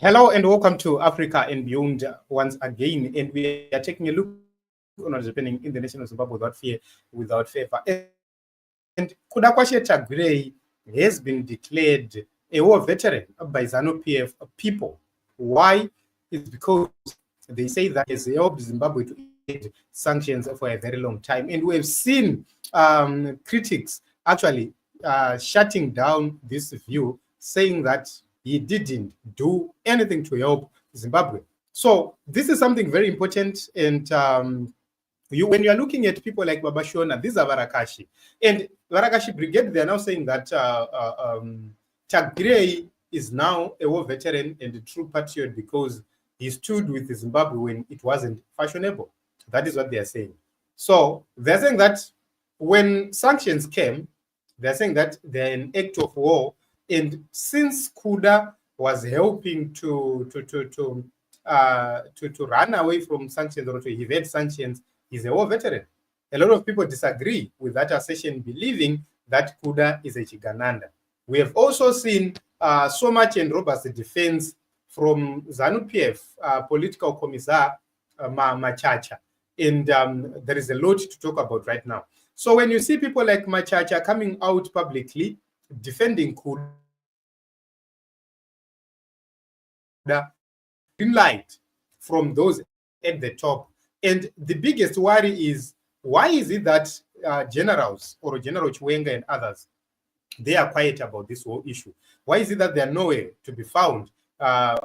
Hello and welcome to Africa and Beyond once again. And we are taking a look on what's happening in the nation of Zimbabwe without fear, without favor. And Kudakwashe Tagwirei has been declared a war veteran by ZANU-PF people. Why? It's because they say that has helped Zimbabwe to evade sanctions for a very long time. And we have seen critics actually shutting down this view, saying that he didn't do anything to help Zimbabwe. So this is something very important. And when you are looking at people like Babashona, these are Varakashi. And Varakashi Brigade, they are now saying that Tagwirei is now a war veteran and a true patriot because he stood with Zimbabwe when it wasn't fashionable. That is what they are saying. So they're saying that when sanctions came, they're saying that they're an act of war. And since Kuda was helping to run away from sanctions or to evade sanctions, he's a war veteran. A lot of people disagree with that assertion, believing that Kuda is a Chigananda. We have also seen so much and robust defense from ZANU-PF political commissar Machacha. And there is a lot to talk about right now. So when you see people like Machacha coming out publicly defending Kuda, green light from those at the top. And the biggest worry is, why is it that generals or General Chiwenga and others, they are quiet about this whole issue? Why is it that they are nowhere to be found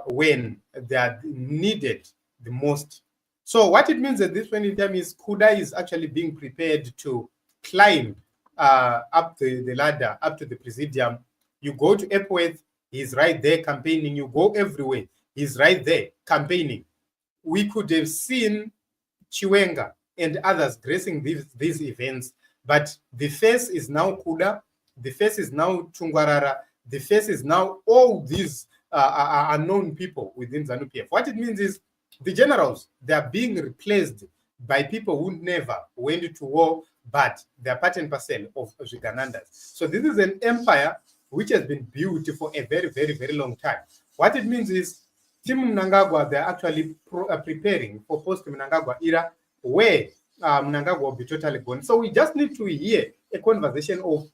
when they are needed the most? So what it means at this point in time is Kuda is actually being prepared to climb up the ladder, up to the presidium. You go to Epworth, he's right there campaigning. You go everywhere, he's right there campaigning. We could have seen Chiwenga and others gracing these events, but the face is now Kuda, the face is now Tungwarara, the face is now all these unknown people within ZANU-PF. What it means is the generals, they are being replaced by people who never went to war, but they are part and parcel of Chiganandas. So this is an empire which has been built for a very, very, very long time. What it means is Team Mnangagwa, they're actually preparing for post-Mnangagwa era, where Mnangagwa will be totally gone. So we just need to hear a conversation of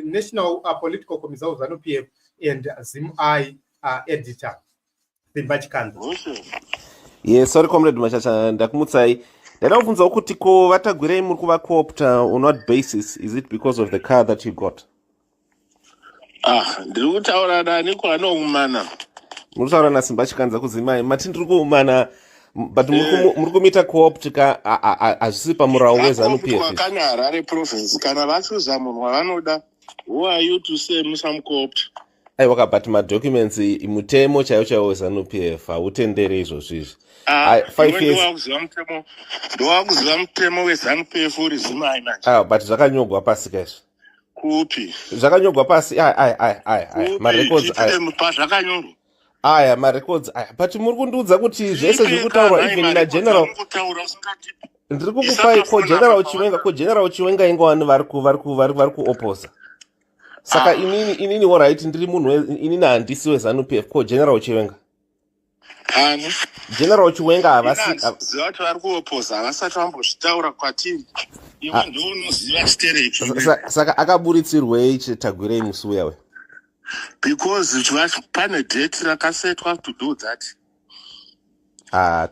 National Political Commissar of ZANU-PF and ZimI editor, Simbachikanda. Yes, sorry, Comrade Machacha, ndakumutsai. Ndakubvunza kuti ko Vatagwirei muri kuvacoopta on what basis? Is it because of the car that you got? Ndiri kutaura nani kwanoumana. Muri kutaura naSimbachikanda kuZimai. Mati ndiri kuumana, but muri kumita cooptika hazvisi pamurau weZANU-PF. Kana Harare province kana vachuza munhu wavanoda, who are you to say musamucoopta? Aiwa, but madocuments mutemo chaiwo weZANU-PF hautendere izvozvo izvi. 5 years. Ndowakuziva mutemo weZANU-PF uri Zimai manje. But zvakanyogwa pasi kaizvo. Kupi? Zvakanyogwa pasi. Marecords zvakanyorwa. Marecords but muri kundiudza kuti zvese zviri kutaurwa even nageneral. Ndiri kukupai ko General Chiwenga ingo vanhu vari kuoposa. Saka inini alright, ndiri munhu inini handisi weZANU-PF ko General Chiwenga. General Chiwenga havasi ziva kuti vari kuoposa havasati vambozvitaura kwatiri. Iwe ndiwe unoziva chitereki. Saka akaburitsirwei Tagwirei musi uya we? Because pane date rakasetwa to do that.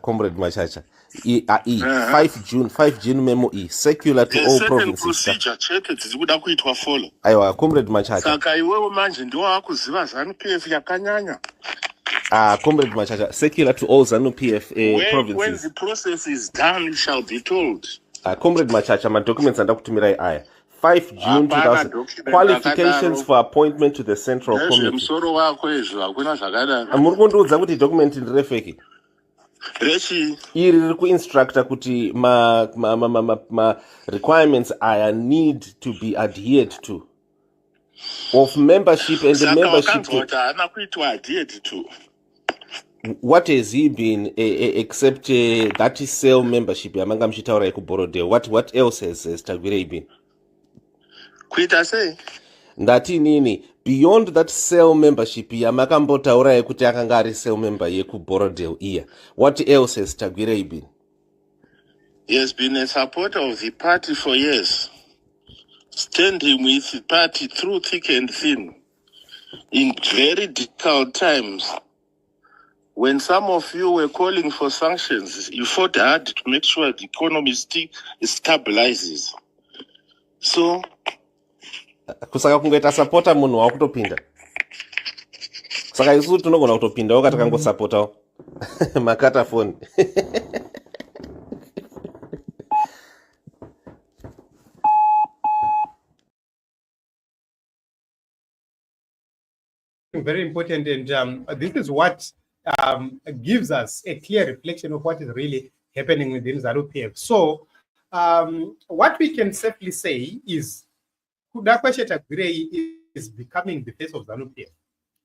Comrade Machacha. 5 June memo secular to all provinces. Procedure chete dziri kuda kuitwa follow. Aiwa, Comrade Machacha. Saka iwewe manje ndiwo wakuziva ZANU-PF yakanyanya. Comrade Machacha, secular to all ZANU-PF provinces. When the process is done, you shall be told. Comrade Machacha, my documents ndakutumirai aya. 5 June 2000. Qualifications for appointment to the Central Committee. Msoro wako izvo hakuna zvakadaro. Muri kundiudza kuti document ndirefeki. Rechi. Iri riri kuinstructa kuti ma requirements aya need to be adhered to. Of membership and the membership. What has he been except that is cell membership yamanga mchitaura kuBorodeo? What else has Tagwirei been? Kuita sei? Ndati nini beyond that cell membership yamakambotaura kuti akanga ari cell member yekuborodale iya, what else has Tagwirei been? He has been a supporter of the party for years, standing with the party through thick and thin in very difficult times. When some of you were calling for sanctions, you fought hard to make sure the economy stabilizes. So, kusaka kungoita supporter munhu wakutopinda. Saka isu tinogona kutopindawo kati kangosapotawo makata phone. Very important, and this is what gives us a clear reflection of what is really happening within ZANU-PF. So, what we can safely say is Kudakwashe Tagwirei is becoming the face of ZANU-PF.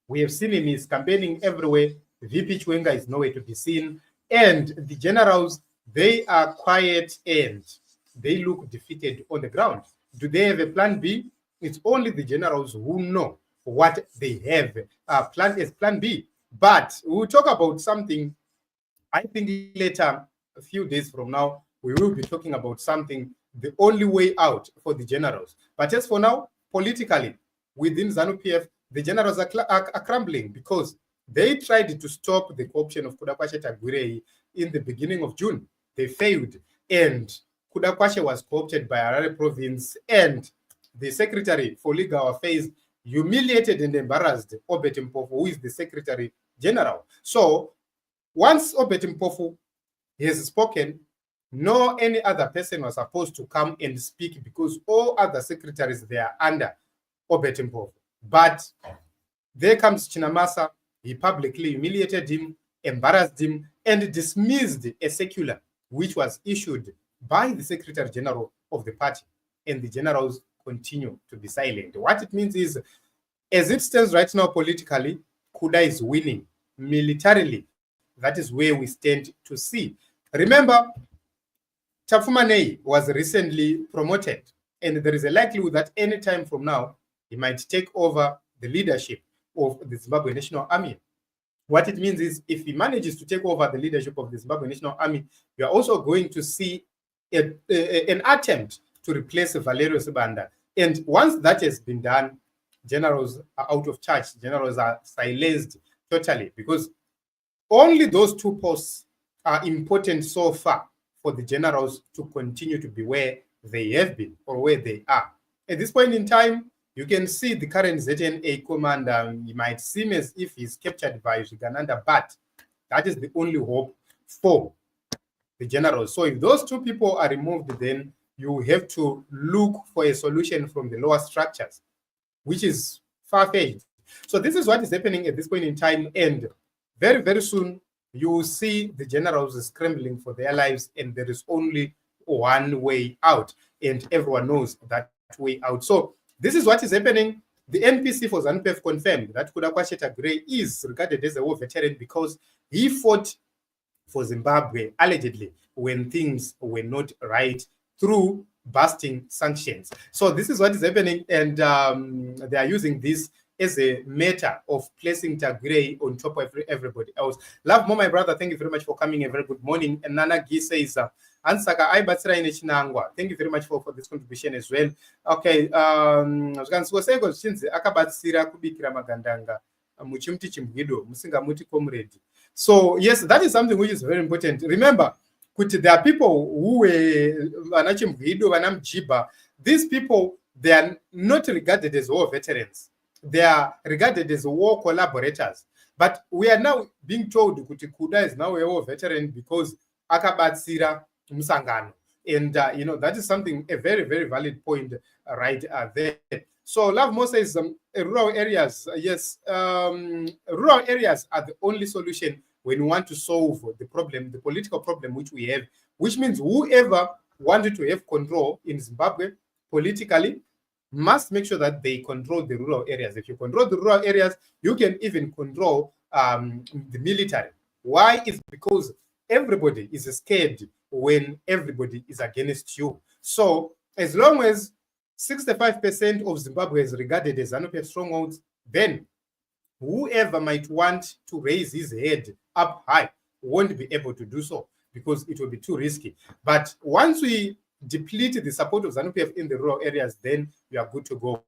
We have seen him, he's campaigning everywhere. VP Chiwenga is nowhere to be seen. And the generals, they are quiet and they look defeated on the ground. Do they have a plan B? It's only the generals who know what they have planned as plan B. But we'll talk about something, I think later, a few days from now, we will be talking about something, the only way out for the generals. But as for now, politically, within ZANU-PF, the generals are crumbling because they tried to stop the co-option of Kudakwashe Tagwirei in the beginning of June. They failed, and Kudakwashe was co-opted by Harare province, and the secretary for legal affairs humiliated and embarrassed Obet Mpofu, who is the secretary general. So once Obet Mpofu has spoken, no any other person was supposed to come and speak because all other secretaries, they are under Obet Mpofu. But there comes Chinamasa, he publicly humiliated him, embarrassed him, and dismissed a circular which was issued by the Secretary General of the party. And the generals continue to be silent. What it means is, as it stands right now politically, Kuda is winning. Militarily, that is where we stand to see. Remember, Tafumanei was recently promoted, and there is a likelihood that any time from now, he might take over the leadership of the Zimbabwe National Army. What it means is, if he manages to take over the leadership of the Zimbabwe National Army, you are also going to see an attempt to replace Valerio Sibanda. And once that has been done, generals are out of charge. Generals are silenced totally, because only those two posts are important so far for the generals to continue to be where they have been or where they are. At this point in time, you can see the current ZNA commander, he might seem as if he's captured by Shigananda, but that is the only hope for the generals. So if those two people are removed, then you have to look for a solution from the lower structures, which is far-fetched. So this is what is happening at this point in time, and very, very soon you will see the generals scrambling for their lives, and there is only one way out, and everyone knows that way out. So this is what is happening. The NPC for ZANU-PF confirmed that Kudakwashe Tagwirei is regarded as a war veteran because he fought for Zimbabwe, allegedly, when things were not right, through busting sanctions. So this is what is happening, and they are using this as a matter of placing Tagwirei on top of everybody else. Love Mo, my brother, thank you very much for coming. A very good morning. And Nana Gi says, Ansaka Aibatsira in Chinangwa. Thank you very much for this contribution as well. Okay, so yes, that is something which is very important. Remember, there are people who were these people, they are not regarded as war veterans. They are regarded as war collaborators. But we are now being told Kuti Kuda is now a war veteran because Akabatsira Musangano. And, that is something, a very, very valid point right there. So Love Mo says rural areas, yes, rural areas are the only solution when we want to solve the problem, the political problem which we have, which means whoever wanted to have control in Zimbabwe politically must make sure that they control the rural areas. If you control the rural areas, you can even control the military. Why? It's because everybody is scared when everybody is against you. So as long as 65% of Zimbabwe is regarded as ZANU-PF strongholds, then whoever might want to raise his head up high won't be able to do so because it will be too risky. But once we deplete the support of ZANU-PF in the rural areas, then we are good to go.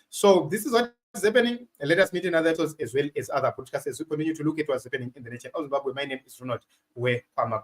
So this is what is happening. And let us meet in other episodes as well as other podcasts as we continue to look at what's happening in the nation of Zimbabwe. My name is Ronald Wepama.